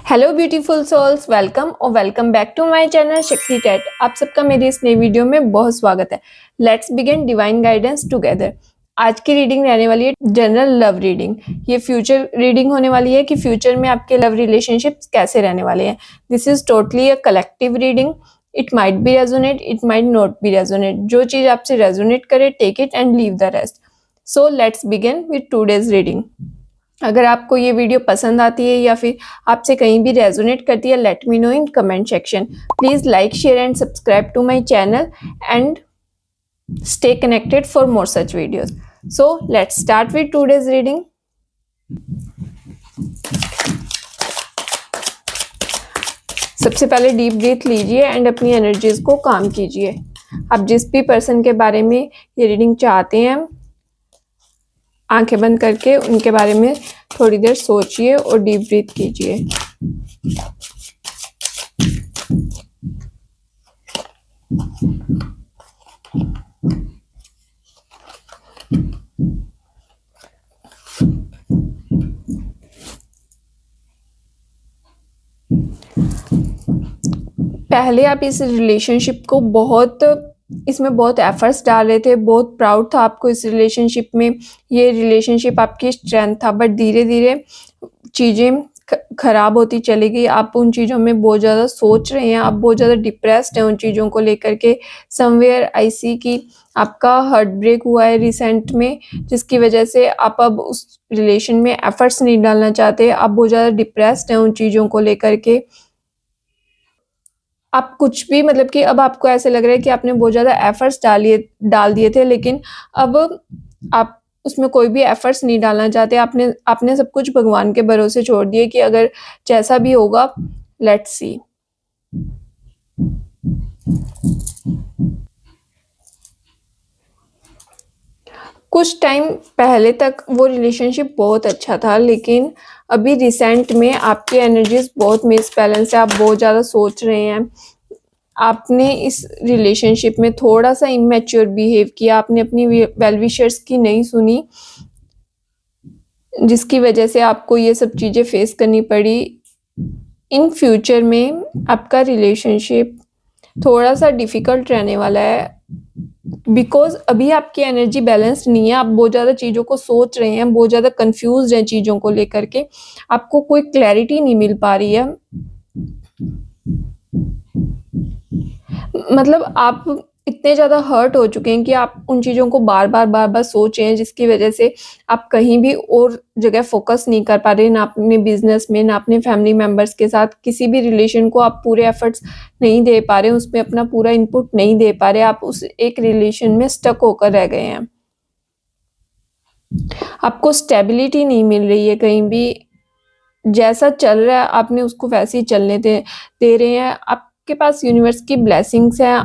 Hello beautiful souls, welcome back to my channel Shakti टेट। आप सबका मेरी इस नई वीडियो में बहुत स्वागत है। Let's begin divine guidance together. आज की रीडिंग रहने वाली है जनरल लव रीडिंग। ये फ्यूचर रीडिंग होने वाली है कि फ्यूचर में आपके लव रिलेशनशिप्स कैसे रहने वाले हैं। This is totally a collective reading. It might be resonate, it might not be resonate. जो चीज आपसे रेजोनेट करे, take it and leave the rest. So let's begin with today's reading. अगर आपको ये वीडियो पसंद आती है या फिर आपसे कहीं भी रेजोनेट करती है, let me know in comment section. Please like, share and subscribe to my channel and stay connected for more such videos. So let's start with today's reading. सबसे पहले डीप ब्रीथ लीजिए एंड अपनी energies को काम कीजिए। आप जिस भी पर्सन के बारे में ये रीडिंग चाहते हैं, आंखें बंद करके उनके बारे में थोड़ी देर सोचिए और डीप ब्रीथ कीजिए। पहले आप इस रिलेशनशिप को इसमें बहुत एफर्ट्स डाल रहे थे, बहुत प्राउड था आपको इस रिलेशनशिप में। ये रिलेशनशिप आपकी स्ट्रेंथ था, बट धीरे धीरे चीज़ें खराब होती चली गई। आप उन चीज़ों में बहुत ज़्यादा सोच रहे हैं, आप बहुत ज़्यादा डिप्रेस्ड हैं उन चीज़ों को लेकर के। समवेयर आई सी कि आपका हार्ट ब्रेक हुआ है रिसेंट में, जिसकी वजह से आप अब उस रिलेशन में एफर्ट्स नहीं डालना चाहते। आप बहुत ज़्यादा डिप्रेस्ड हैं उन चीज़ों को लेकर के। आप कुछ भी मतलब कि अब आपको ऐसे लग रहा है कि आपने बहुत ज़्यादा एफर्ट्स डाल दिए थे, लेकिन अब आप उसमें कोई भी एफर्ट्स नहीं डालना चाहते। आपने सब कुछ भगवान के भरोसे छोड़ दिए कि अगर जैसा भी होगा, लेट्स सी। कुछ टाइम पहले तक वो रिलेशनशिप बहुत अच्छा था, लेकिन अभी रिसेंट में आपकी एनर्जीज बहुत मिसबैलेंस है। आप बहुत ज़्यादा सोच रहे हैं। आपने इस रिलेशनशिप में थोड़ा सा इमेच्योर बिहेव किया। आपने अपनी वेल विशर्स की नहीं सुनी, जिसकी वजह से आपको ये सब चीज़ें फेस करनी पड़ी। इन फ्यूचर में आपका रिलेशनशिप थोड़ा सा डिफ़िकल्ट रहने वाला है, बिकॉज अभी आपकी एनर्जी बैलेंस्ड नहीं है। आप बहुत ज़्यादा चीज़ों को सोच रहे हैं, बहुत ज़्यादा कंफ्यूज हैं चीज़ों को लेकर के। आपको कोई क्लैरिटी नहीं मिल पा रही है। मतलब आप इतने ज़्यादा हर्ट हो चुके हैं कि आप उन चीज़ों को बार बार सोच रहे हैं, जिसकी वजह से आप कहीं भी और जगह फोकस नहीं कर पा रहे, ना अपने बिजनेस में, ना अपने फैमिली मेम्बर्स के साथ। किसी भी रिलेशन को आप पूरे एफर्ट्स नहीं दे पा रहे, उसमें अपना पूरा इनपुट नहीं दे पा रहे। आप उस एक रिलेशन में स्टक होकर रह गए हैं। आपको स्टेबिलिटी नहीं मिल रही है कहीं भी। जैसा चल रहा है आपने उसको वैसे ही चलने दे रहे हैं। आपके पास यूनिवर्स की ब्लेसिंग्स हैं।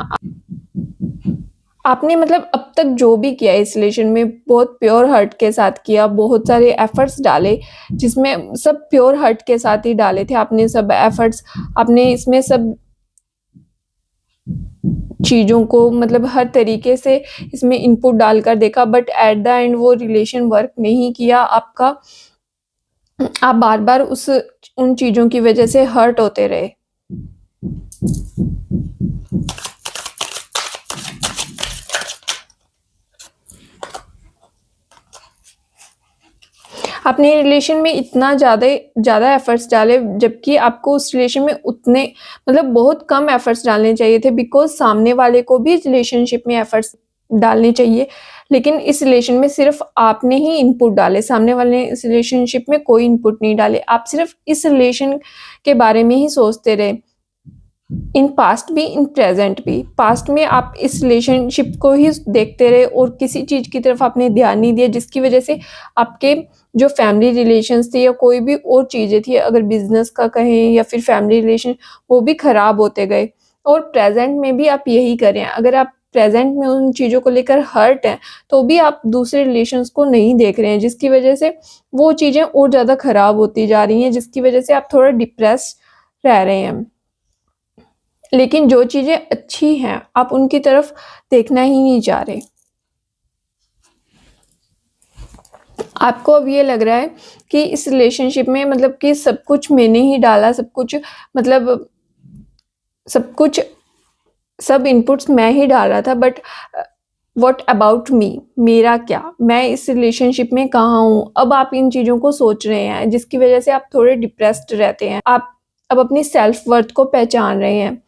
आपने मतलब अब तक जो भी किया इस रिलेशन में, बहुत प्योर हार्ट के साथ किया, बहुत सारे एफर्ट्स डाले, जिसमें सब प्योर हार्ट के साथ ही डाले थे आपने सब एफर्ट्स। आपने इसमें सब चीज़ों को मतलब हर तरीके से इसमें इनपुट डालकर देखा, बट एट द एंड वो रिलेशन वर्क नहीं किया आपका। आप बार बार उन चीज़ों की वजह से हर्ट होते रहे। आपने रिलेशन में इतना ज़्यादा एफर्ट्स डाले, जबकि आपको उस रिलेशन में उतने मतलब बहुत कम एफर्ट्स डालने चाहिए थे, बिकॉज सामने वाले को भी रिलेशनशिप में एफर्ट्स डालने चाहिए। लेकिन इस रिलेशन में सिर्फ आपने ही इनपुट डाले, सामने वाले ने इस रिलेशनशिप में कोई इनपुट नहीं डाले। आप सिर्फ इस रिलेशन के बारे में ही सोचते रहे, इन पास्ट भी, इन प्रेजेंट भी। पास्ट में आप इस रिलेशनशिप को ही देखते रहे और किसी चीज़ की तरफ आपने ध्यान नहीं दिया, जिसकी वजह से आपके जो फैमिली रिलेशंस थे या कोई भी और चीज़ें थी, अगर बिजनेस का कहें या फिर फैमिली रिलेशन, वो भी खराब होते गए। और प्रेजेंट में भी आप यही करें। अगर आप प्रेजेंट में उन चीज़ों को लेकर हर्ट हैं, तो भी आप दूसरे रिलेशंस को नहीं देख रहे हैं, जिसकी वजह से वो चीज़ें और ज़्यादा खराब होती जा रही हैं, जिसकी वजह से आप थोड़ा डिप्रेस रह रहे हैं। लेकिन जो चीज़ें अच्छी हैं, आप उनकी तरफ देखना ही नहीं चाह रहे। आपको अब ये लग रहा है कि इस रिलेशनशिप में मतलब कि सब कुछ मैंने ही डाला, सब कुछ मतलब सब कुछ सब इनपुट्स मैं ही डाल रहा था, बट व्हाट अबाउट मी, मेरा क्या, मैं इस रिलेशनशिप में कहाँ हूँ? अब आप इन चीज़ों को सोच रहे हैं, जिसकी वजह से आप थोड़े डिप्रेस्ड रहते हैं। आप अब अपनी सेल्फ वर्थ को पहचान रहे हैं,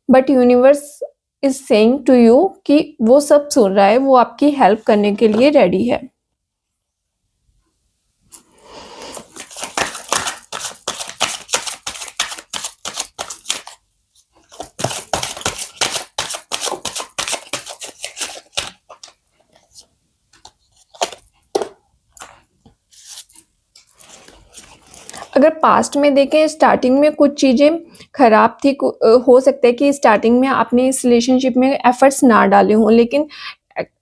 but universe is saying to you कि वो सब सुन रहा है, वो आपकी हेल्प करने के लिए रेडी है। अगर पास्ट में देखें, स्टार्टिंग में कुछ चीज़ें खराब थी, हो सकता है कि स्टार्टिंग में आपने इस रिलेशनशिप में एफर्ट्स ना डाले हों, लेकिन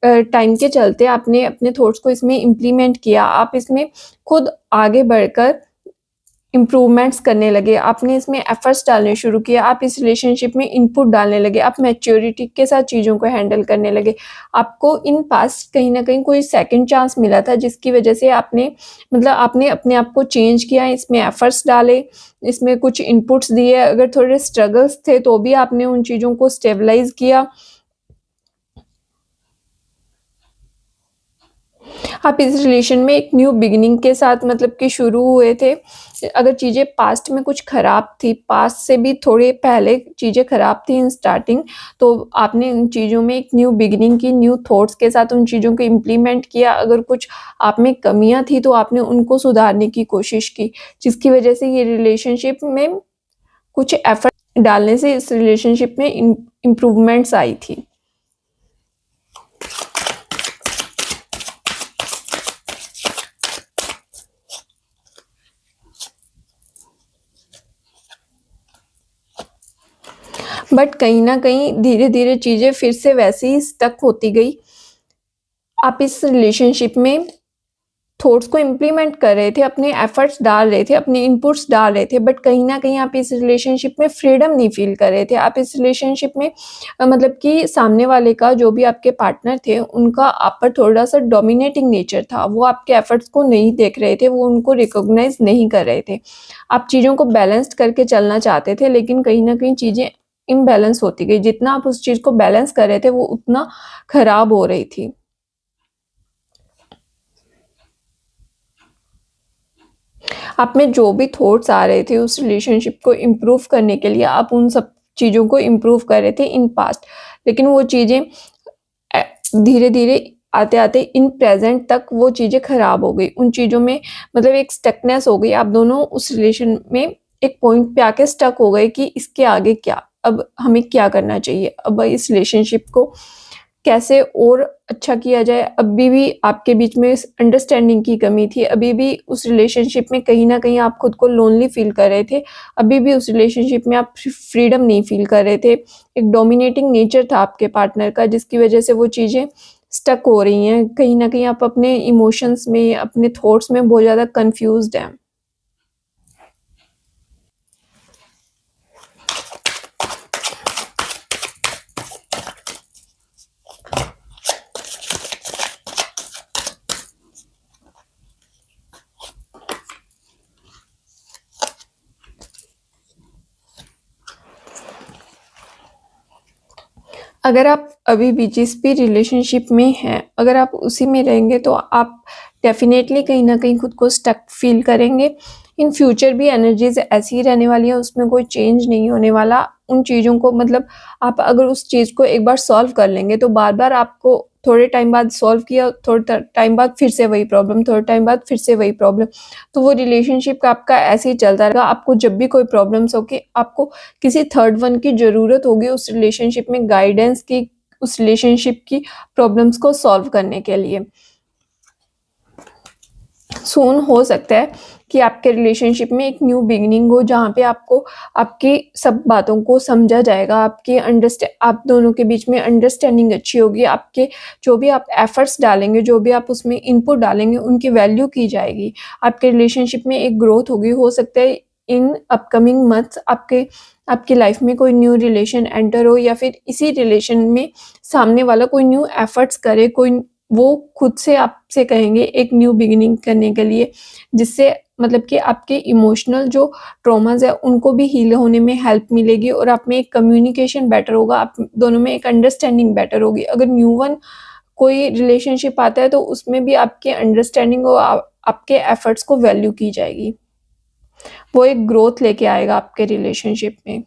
टाइम के चलते आपने अपने थॉट्स को इसमें इम्प्लीमेंट किया, आप इसमें खुद आगे बढ़कर इम्प्रूवमेंट्स करने लगे, आपने इसमें एफर्ट्स डालने शुरू किए, आप इस रिलेशनशिप में इनपुट डालने लगे, आप मैच्योरिटी के साथ चीज़ों को हैंडल करने लगे। आपको इन पास्ट कहीं न कहीं कोई सेकंड चांस मिला था, जिसकी वजह से आपने मतलब आपने अपने आप को चेंज किया, इसमें एफर्ट्स डाले, इसमें कुछ इनपुट्स दिए, अगर थोड़े स्ट्रगल्स थे तो भी आपने उन चीज़ों को स्टेबलाइज़ किया। आप इस रिलेशन में एक न्यू बिगिनिंग के साथ मतलब कि शुरू हुए थे। अगर चीज़ें पास्ट में कुछ ख़राब थी, पास्ट से भी थोड़े पहले चीज़ें ख़राब थी इन स्टार्टिंग, तो आपने इन चीज़ों में एक न्यू बिगिनिंग की, न्यू थॉट्स के साथ उन चीज़ों को इम्प्लीमेंट किया। अगर कुछ आप में कमियाँ थी, तो आपने उनको सुधारने की कोशिश की, जिसकी वजह से ये रिलेशनशिप में कुछ एफर्ट डालने से इस रिलेशनशिप में इम्प्रूवमेंट्स आई थी। बट कहीं न कहीं धीरे-धीरे चीज़ें फिर से वैसे ही स्टक होती गई। आप इस रिलेशनशिप में थॉट्स को इम्प्लीमेंट कर रहे थे, अपने एफर्ट्स डाल रहे थे, अपने इनपुट्स डाल रहे थे, बट कहीं न कहीं आप इस रिलेशनशिप में फ्रीडम नहीं फ़ील कर रहे थे। आप इस रिलेशनशिप में मतलब कि सामने वाले का, जो भी आपके पार्टनर थे, उनका आप पर थोड़ा-सा डोमिनेटिंग नेचर था। वो आपके एफर्ट्स को नहीं देख रहे थे, वो उनको रिकॉग्नाइज़ नहीं कर रहे थे। आप चीज़ों को बैलेंस्ड करके चलना चाहते थे, लेकिन कहीं न कहीं चीज़ें इम्बैलेंस होती गई। जितना आप उस चीज़ को बैलेंस कर रहे थे, वो उतना खराब हो रही थी। आप में जो भी थॉट्स आ रहे थे उस रिलेशनशिप को इम्प्रूव करने के लिए, आप उन सब चीज़ों को इम्प्रूव कर रहे थे इन पास्ट, लेकिन वो चीज़ें धीरे-धीरे आते-आते इन प्रेज़ेंट तक वो चीज़ें खराब हो गई। उन चीज़ों में मतलब एक स्टकनेस हो गई, आप दोनों उस रिलेशन में एक पॉइंट पे आके स्टक हो गए कि इसके आगे क्या? अब हमें क्या करना चाहिए? अब इस रिलेशनशिप को कैसे और अच्छा किया जाए? अभी भी आपके बीच में इस अंडरस्टैंडिंग की कमी थी, अभी भी उस रिलेशनशिप में कहीं न कहीं आप खुद को लोनली फ़ील कर रहे थे, अभी भी उस रिलेशनशिप में आप फ्रीडम नहीं फ़ील कर रहे थे। एक डोमिनेटिंग नेचर था आपके पार्टनर का, जिसकी वजह से वो चीज़ें स्टक हो रही हैं। कहीं न कहीं आप अपने इमोशंस में, अपने थॉट्स में बहुत ज़्यादा कन्फ्यूज़्ड हैं। अगर आप अभी भी जिस भी रिलेशनशिप में हैं, अगर आप उसी में रहेंगे, तो आप डेफ़िनेटली कहीं न कहीं खुद को स्टक फ़ील करेंगे। इन फ्यूचर भी एनर्जीज़ ऐसी ही रहने वाली है, उसमें कोई चेंज नहीं होने वाला। उन चीज़ों को मतलब आप अगर उस चीज़ को एक बार सॉल्व कर लेंगे, तो बार-बार आपको थोड़े टाइम बाद सॉल्व किया, थोड़े टाइम बाद फिर से वही प्रॉब्लम, थोड़े टाइम बाद फिर से वही प्रॉब्लम। तो वो रिलेशनशिप का आपका ऐसे ही चलता रहेगा। आपको जब भी कोई प्रॉब्लम्स होगी, आपको किसी थर्ड वन की ज़रूरत होगी उस रिलेशनशिप में गाइडेंस की, उस रिलेशनशिप की प्रॉब्लम्स को सॉल्व करने के लिए। सून हो सकता है कि आपके रिलेशनशिप में एक न्यू बिगिनिंग हो, जहाँ पे आपको आपकी सब बातों को समझा जाएगा, आपकी आप दोनों के बीच में अंडरस्टैंडिंग अच्छी होगी, आपके जो भी आप एफर्ट्स डालेंगे, जो भी आप उसमें इनपुट डालेंगे, उनकी वैल्यू की जाएगी। आपके रिलेशनशिप में एक ग्रोथ होगी। हो सकता है इन अपकमिंग मंथ्स आपकी लाइफ में कोई न्यू रिलेशन एंटर हो, या फिर इसी रिलेशन में सामने वाला कोई न्यू एफर्ट्स करे, कोई वो खुद से आपसे कहेंगे एक न्यू बिगिनिंग करने के लिए, जिससे मतलब कि आपके इमोशनल जो ट्रॉमाज़ है उनको भी हील होने में हेल्प मिलेगी और आप में एक कम्युनिकेशन बेटर होगा, आप दोनों में एक अंडरस्टैंडिंग बेटर होगी। अगर न्यू वन कोई रिलेशनशिप आता है तो उसमें भी आपके अंडरस्टैंडिंग और आपके एफर्ट्स को वैल्यू की जाएगी। वो एक ग्रोथ लेके आएगा आपके रिलेशनशिप में।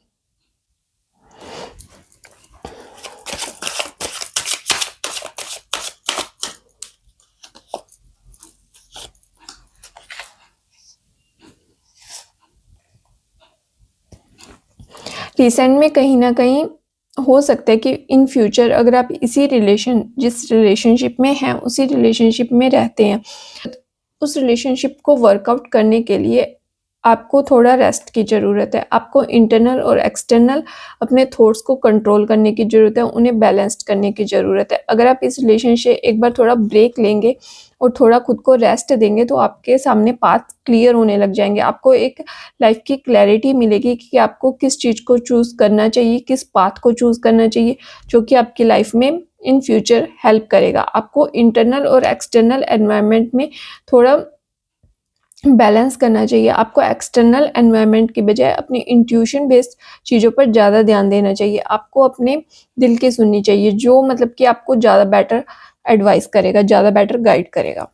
रिसेंट में कहीं न कहीं हो सकता है कि इन फ्यूचर अगर आप जिस रिलेशनशिप में हैं, उसी रिलेशनशिप में रहते हैं, उस रिलेशनशिप को वर्कआउट करने के लिए आपको थोड़ा रेस्ट की ज़रूरत है। आपको इंटरनल और एक्सटर्नल अपने थॉट्स को कंट्रोल करने की ज़रूरत है, उन्हें बैलेंस्ड करने की ज़रूरत है। अगर आप इस रिलेशनशिप एक बार थोड़ा ब्रेक लेंगे और थोड़ा खुद को रेस्ट देंगे तो आपके सामने पाथ क्लियर होने लग जाएँगे। आपको एक लाइफ़ की क्लैरिटी मिलेगी कि आपको किस चीज़ को चूज़ करना चाहिए, किस पाथ को चूज़ करना चाहिए, जो कि आपकी लाइफ़ में इन फ्यूचर हेल्प करेगा। आपको इंटरनल और एक्सटर्नल एनवायरनमेंट में थोड़ा बैलेंस करना चाहिए। आपको एक्सटर्नल एनवायरनमेंट की बजाय अपनी इंट्यूशन बेस्ड चीज़ों पर ज़्यादा ध्यान देना चाहिए। आपको अपने दिल की सुननी चाहिए, जो मतलब कि आपको ज़्यादा बेटर एडवाइस करेगा, ज़्यादा बेटर गाइड करेगा।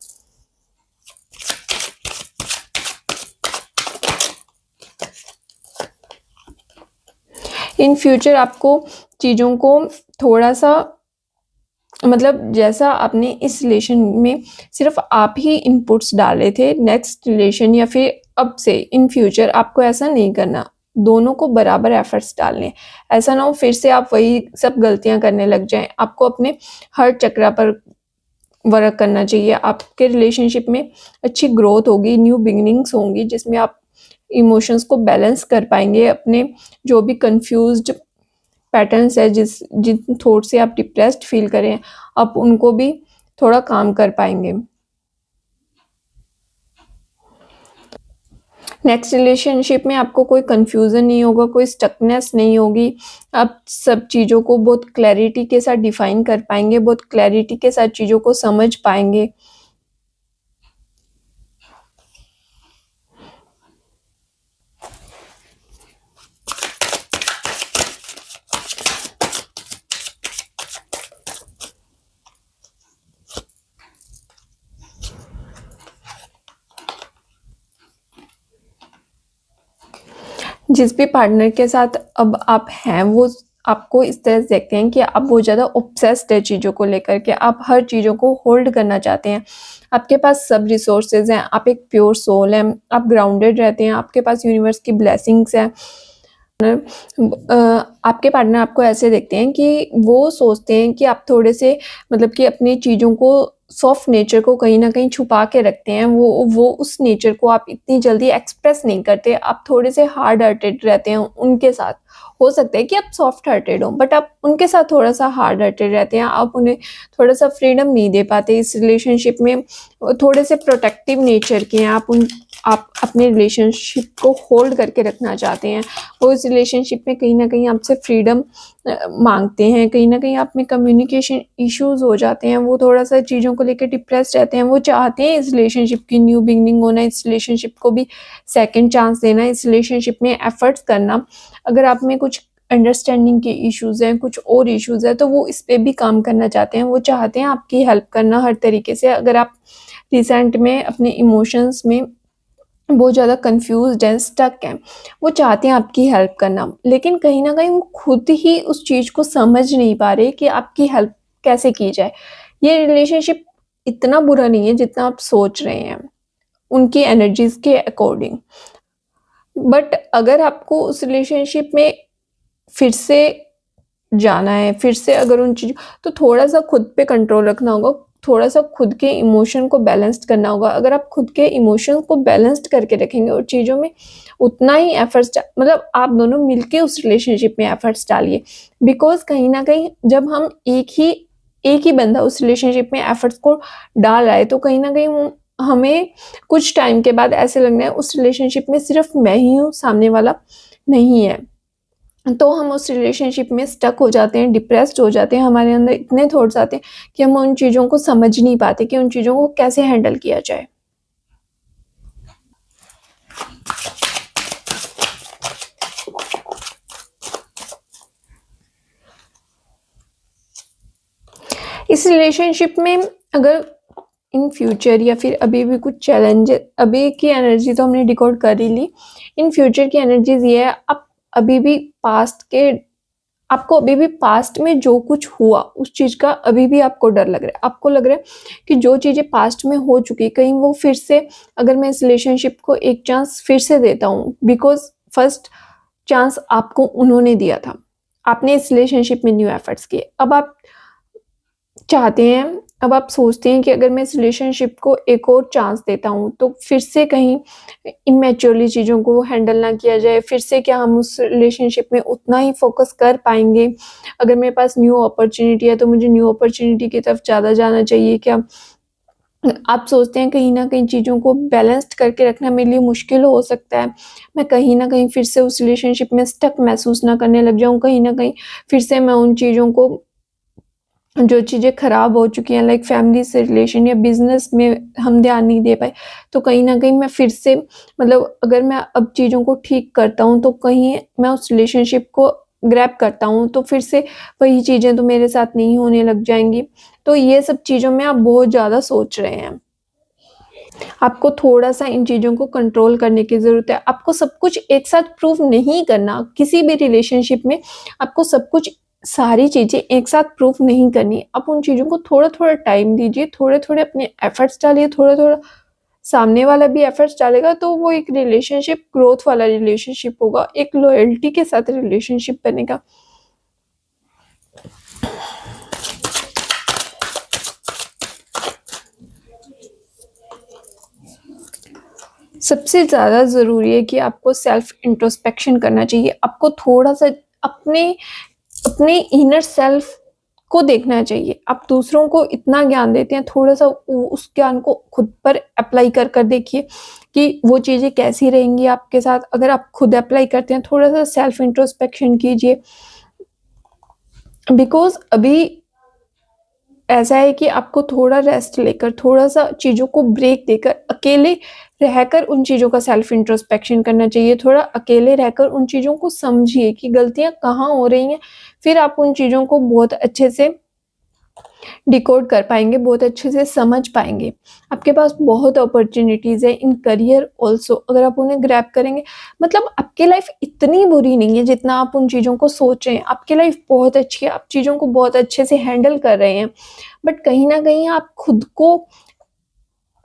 इन फ्यूचर आपको चीज़ों को थोड़ा-सा मतलब जैसा आपने इस रिलेशन में सिर्फ़ आप ही इनपुट्स डाले थे, नेक्स्ट रिलेशन या फिर अब से इन फ्यूचर आपको ऐसा नहीं करना। दोनों को बराबर एफर्ट्स डालने हैं। ऐसा ना हो फिर से आप वही सब गलतियाँ करने लग जाएँ। आपको अपने हर चक्रा पर वर्क करना चाहिए। आपके रिलेशनशिप में अच्छी ग्रोथ होगी, न्यू बिगिनिंग्स होंगी, जिसमें आप इमोशंस को बैलेंस कर पाएँगे। अपने जो भी कन्फ्यूज़्ड पैटर्न्स है, जिन थॉट से आप डिप्रेस्ड फ़ील करें, आप उनको भी थोड़ा काम कर पाएँगे। नेक्स्ट रिलेशनशिप में आपको कोई कन्फ्यूज़न नहीं होगा, कोई स्टकनेस नहीं होगी। आप सब चीज़ों को बहुत क्लैरिटी के साथ डिफ़ाइन कर पाएँगे, बहुत क्लैरिटी के साथ चीज़ों को समझ पाएँगे। जिस भी पार्टनर के साथ अब आप हैं, वो आपको इस तरह से देखते हैं कि आप बहुत ज़्यादा ऑब्सेस्ड है चीज़ों को लेकर के, आप हर चीज़ों को होल्ड करना चाहते हैं। आपके पास सब रिसोर्सेज़ हैं, आप एक प्योर सोल हैं, आप ग्राउंडेड रहते हैं, आपके पास यूनिवर्स की ब्लेसिंग्स हैं। आपके पार्टनर आपको ऐसे देखते हैं कि वो सोचते हैं कि आप थोड़े से मतलब कि अपनी चीज़ों को सॉफ्ट नेचर को कहीं न कहीं छुपा के रखते हैं। वो उस नेचर को आप इतनी जल्दी एक्सप्रेस नहीं करते। आप थोड़े से हार्ड हार्टेड रहते हैं उनके साथ। हो सकता है कि आप सॉफ्ट हार्टेड हो, बट आप उनके साथ थोड़ा-सा हार्ड हार्टेड रहते हैं। आप उन्हें थोड़ा-सा फ्रीडम नहीं दे पाते इस रिलेशनशिप में। थोड़े से प्रोटेक्टिव नेचर के हैं। आप अपने रिलेशनशिप को होल्ड करके रखना चाहते हैं। वो इस रिलेशनशिप में कहीं न कहीं आपसे फ्रीडम माँगते हैं, कहीं न कहीं आप में कम्युनिकेशन इश्यूज़ हो जाते हैं, वो थोड़ा-सा चीज़ों को लेके डिप्रेस्ड रहते हैं, वो चाहते हैं इस रिलेशनशिप की न्यू बिगिनिंग होना, इस रिलेशनशिप को भी सेकंड चांस देना, इस रिलेशनशिप में एफर्ट्स करना। अगर आप में कुछ अंडरस्टैंडिंग के इश्यूज़ हैं, कुछ और इश्यूज़ हैं, तो वो इस पे भी काम करना चाहते हैं, वो चाहते हैं आपकी हेल्प करना हर तरीके से। अगर आप रिसेंट में अपने इमोशंस में बहुत ज़्यादा कन्फ्यूज़्ड हैं, स्टक हैं। वो चाहते हैं आपकी हेल्प करना, लेकिन कहीं न कहीं वो खुद ही उस चीज़ को समझ नहीं पा रहे कि आपकी हेल्प कैसे की जाए। ये रिलेशनशिप इतना बुरा नहीं है जितना आप सोच रहे हैं, उनकी एनर्जीज़ के अकॉर्डिंग। बट अगर आपको उस रिलेशनशिप में फिर से जाना है, फिर से अगर उन चीज़ों तो थोड़ा-सा खुद पे कंट्रोल रखना होगा, थोड़ा-सा खुद के इमोशन को बैलेंस्ड करना होगा। अगर आप खुद के इमोशंस को बैलेंस्ड करके रखेंगे और चीज़ों में उतना ही एफर्ट्स मतलब आप दोनों मिलके उस रिलेशनशिप में एफर्ट्स डालिए। बिकॉज़ कहीं न कहीं जब हम एक ही बंदा उस रिलेशनशिप में एफर्ट्स को डाल रहा है, तो कहीं न कहीं वो हमें कुछ टाइम के बाद ऐसे लगना है उस रिलेशनशिप में सिर्फ़ मैं ही हूँ, सामने वाला नहीं है। तो हम उस रिलेशनशिप में स्टक हो जाते हैं, डिप्रेस्ड हो जाते हैं, हमारे अंदर इतने थॉट्स आते हैं कि हम उन चीज़ों को समझ नहीं पाते कि उन चीज़ों को कैसे हैंडल किया जाए। इस रिलेशनशिप में अगर इन फ्यूचर या फिर अभी भी कुछ चैलेंज, अभी की एनर्जी तो हमने डिकोड कर ही ली, इन फ्यूचर की एनर्जीज ये है, आप अभी भी पास्ट के, आपको अभी भी पास्ट में जो कुछ हुआ उस चीज़ का अभी भी आपको डर लग रहा है। आपको लग रहा है कि जो चीज़ें पास्ट में हो चुकी कहीं वो फिर से, अगर मैं इस रिलेशनशिप को एक चांस फिर से देता हूँ, बिकॉज फर्स्ट चांस आपको उन्होंने दिया था, आपने इस रिलेशनशिप में न्यू एफर्ट्स किए, अब आप चाहते हैं, अब आप सोचते हैं कि अगर मैं इस रिलेशनशिप को एक और चांस देता हूँ तो फिर से कहीं इमेच्योरली चीज़ों को हैंडल ना किया जाए, फिर से क्या हम उस रिलेशनशिप में उतना ही फोकस कर पाएंगे, अगर मेरे पास न्यू अपॉर्चुनिटी है तो मुझे न्यू अपॉर्चुनिटी की तरफ ज़्यादा जाना चाहिए क्या। आप सोचते हैं कहीं ना कहीं चीज़ों को बैलेंस्ड करके रखना मेरे लिए मुश्किल हो सकता है, मैं कहीं ना कहीं फिर से उस रिलेशनशिप में स्टक महसूस ना करने लग जाऊँ, कहीं ना कहीं फिर से मैं उन चीज़ों को, जो चीज़ें ख़राब हो चुकी हैं लाइक फैमिली से रिलेशन या बिज़नेस में हम ध्यान नहीं दे पाए, तो कहीं न कहीं मैं फिर से, मतलब अगर मैं अब चीज़ों को ठीक करता हूँ तो कहीं मैं उस रिलेशनशिप को ग्रैब करता हूँ तो फिर से वही चीज़ें तो मेरे साथ नहीं होने लग जाएँगी। तो ये सब चीज़ों में आप बहुत ज़्यादा सोच रहे हैं। आपको थोड़ा-सा इन चीज़ों को कंट्रोल करने की ज़रूरत है। आपको सब कुछ एक साथ प्रूव नहीं करना, किसी भी रिलेशनशिप में आपको सब कुछ, सारी चीज़ें एक साथ प्रूव नहीं करनी। आप उन चीज़ों को थोड़ा-थोड़ा टाइम दीजिए, थोड़े-थोड़े अपने एफर्ट्स डालिए, थोड़ा-थोड़ा सामने वाला भी एफर्ट्स डालेगा तो वो एक रिलेशनशिप ग्रोथ वाला रिलेशनशिप होगा, एक लॉयल्टी के साथ रिलेशनशिप बनेगा। सबसे ज़्यादा ज़रूरी है कि आपको सेल्फ इंट्रोस्पेक्शन करना चाहिए। आपको थोड़ा-सा अपने अपने इनर सेल्फ को देखना चाहिए। आप दूसरों को इतना ज्ञान देते हैं, थोड़ा-सा उ उस ज्ञान को खुद पर अप्लाई कर देखिए कि वो चीज़ें कैसी रहेंगी आपके साथ। अगर आप खुद अप्लाई करते हैं, थोड़ा-सा सेल्फ इंट्रोस्पेक्शन कीजिए। बिकॉज़ अभी ऐसा है कि आपको थोड़ा रेस्ट लेकर, थोड़ा-सा चीज़ों को ब्रेक देकर, अकेले रहकर उन चीज़ों का सेल्फ इंट्रोस्पेक्शन करना चाहिए। थोड़ा अकेले रहकर उन चीज़ों को समझिए कि गलतियाँ कहाँ हो रही हैं, फिर आप उन चीज़ों को बहुत अच्छे से डिकोड कर पाएँगे, बहुत अच्छे से समझ पाएँगे। आपके पास बहुत अपॉर्च्युनिटीज़ है इन करियर ऑल्सो, अगर आप उन्हें ग्रैब करेंगे, मतलब आपकी लाइफ़ इतनी बुरी नहीं है जितना आप उन चीज़ों को सोच रहे हैं। आपकी लाइफ़ बहुत अच्छी है, आप चीज़ों को बहुत अच्छे से हैंडल कर रहे हैं। बट कहीं न कहीं आप खुद को,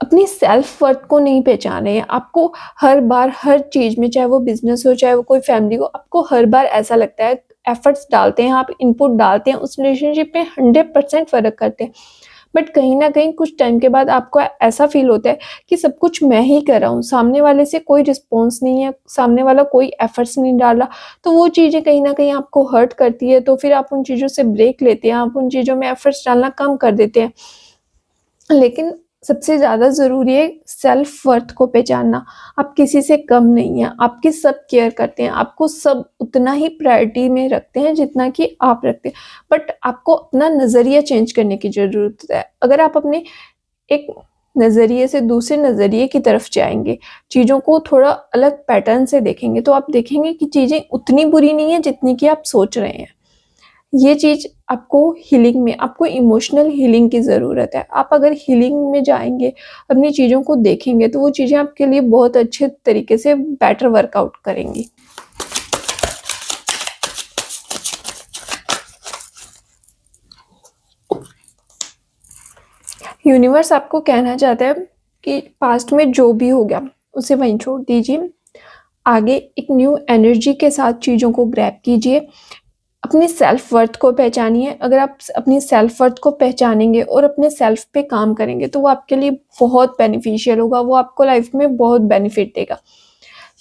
अपनी सेल्फ वर्थ को नहीं पहचान रहे हैं। आपको हर बार हर चीज़ में, चाहे वो बिज़नेस हो, चाहे वो कोई फैमिली हो, आपको हर बार ऐसा लगता है, एफर्ट्स डालते हैं, आप इनपुट डालते हैं, उस रिलेशनशिप में 100% फ़र्क करते हैं। बट कहीं न कहीं कुछ टाइम के बाद आपको ऐसा फ़ील होता है कि सब कुछ मैं ही कर रहा हूँ, सामने वाले से कोई रिस्पॉन्स नहीं है, सामने वाला कोई एफर्ट्स नहीं डाल रहा। तो वो चीज़ें कहीं न कहीं आपको हर्ट करती है, तो फिर आप उन चीज़ों से ब्रेक लेते हैं, आप उन चीज़ों में एफर्ट्स डालना कम कर देते हैं। लेकिन सबसे ज़्यादा ज़रूरी है सेल्फ वर्थ को पहचानना। आप किसी से कम नहीं हैं, आपकी सब केयर करते हैं, आपको सब उतना ही प्रायोरिटी में रखते हैं जितना कि आप रखते हैं। बट आपको अपना नज़रिया चेंज करने की ज़रूरत है। अगर आप अपने एक नज़रिए से दूसरे नज़रिए की तरफ जाएँगे, चीज़ों को थोड़ा अलग पैटर्न से देखेंगे, तो आप देखेंगे कि चीज़ें उतनी बुरी नहीं है जितनी कि आप सोच रहे हैं। ये चीज़ आपको हीलिंग में, आपको इमोशनल हीलिंग की ज़रूरत है। आप अगर हीलिंग में जाएँगे, अपनी चीज़ों को देखेंगे, तो वो चीज़ें आपके लिए बहुत अच्छे तरीके से बेटर वर्कआउट करेंगी। यूनिवर्स आपको कहना चाहता है कि पास्ट में जो भी हो गया, उसे वहीं छोड़ दीजिए। आगे एक न्यू एनर्जी के साथ चीज़ों को ग्रैब कीजिए। अपनी सेल्फ वर्थ को पहचानिए। अगर आप अपनी सेल्फ वर्थ को पहचानेंगे और अपने सेल्फ पे काम करेंगे तो वो आपके लिए बहुत बेनिफिशियल होगा, वो आपको लाइफ में बहुत बेनिफिट देगा।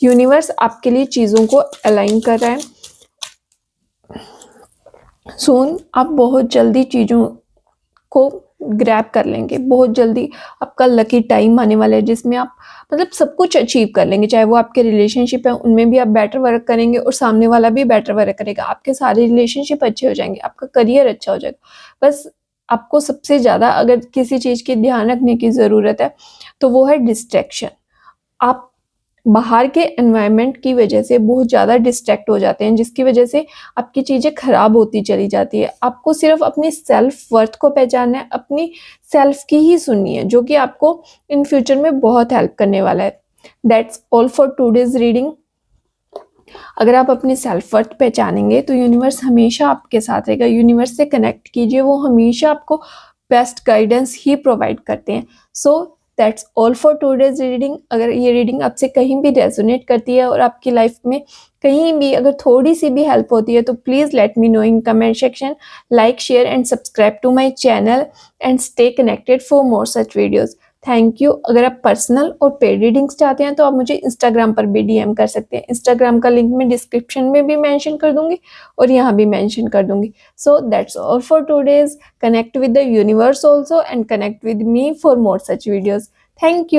यूनिवर्स आपके लिए चीज़ों को अलाइन कर रहा है। सून आप बहुत जल्दी चीज़ों को ग्रैब कर लेंगे, बहुत जल्दी आपका लकी टाइम आने वाला है जिसमें आप मतलब सब कुछ अचीव कर लेंगे। चाहे वो आपके रिलेशनशिप है, उनमें भी आप बेटर वर्क करेंगे और सामने वाला भी बेटर वर्क करेगा। आपके सारे रिलेशनशिप अच्छे हो जाएंगे, आपका करियर अच्छा हो जाएगा। बस आपको सबसे ज़्यादा अगर किसी चीज़ की ध्यान रखने की ज़रूरत है तो वो है डिस्ट्रैक्शन। आप बाहर के एनवायरनमेंट की वजह से बहुत ज़्यादा डिस्ट्रैक्ट हो जाते हैं, जिसकी वजह से आपकी चीज़ें खराब होती चली जाती है। आपको सिर्फ अपनी सेल्फ वर्थ को पहचानना है, अपनी सेल्फ की ही सुननी है, जो कि आपको इन फ्यूचर में बहुत हेल्प करने वाला है। That's all for today's reading. अगर आप अपनी सेल्फ वर्थ पहचानेंगे तो यूनिवर्स हमेशा आपके साथ रहेगा। यूनिवर्स से कनेक्ट कीजिए, वो हमेशा आपको बेस्ट गाइडेंस ही प्रोवाइड करते हैं। So that's all for today's reading. अगर ये रीडिंग आपसे कहीं भी रेजोनेट करती है और आपकी लाइफ में कहीं भी अगर थोड़ी सी भी हेल्प होती है तो please let me know in comment section. Like, share and subscribe to my channel and stay connected for more such videos. Thank you. अगर आप पर्सनल और पेड रीडिंग्स चाहते हैं तो आप मुझे इंस्टाग्राम पर भी डीएम कर सकते हैं। इंस्टाग्राम का लिंक मैं डिस्क्रिप्शन में भी मेंशन कर दूंगी और यहाँ भी मेंशन कर दूंगी। So that's all for today's. Connect with the universe also and connect with me for more such videos. Thank you.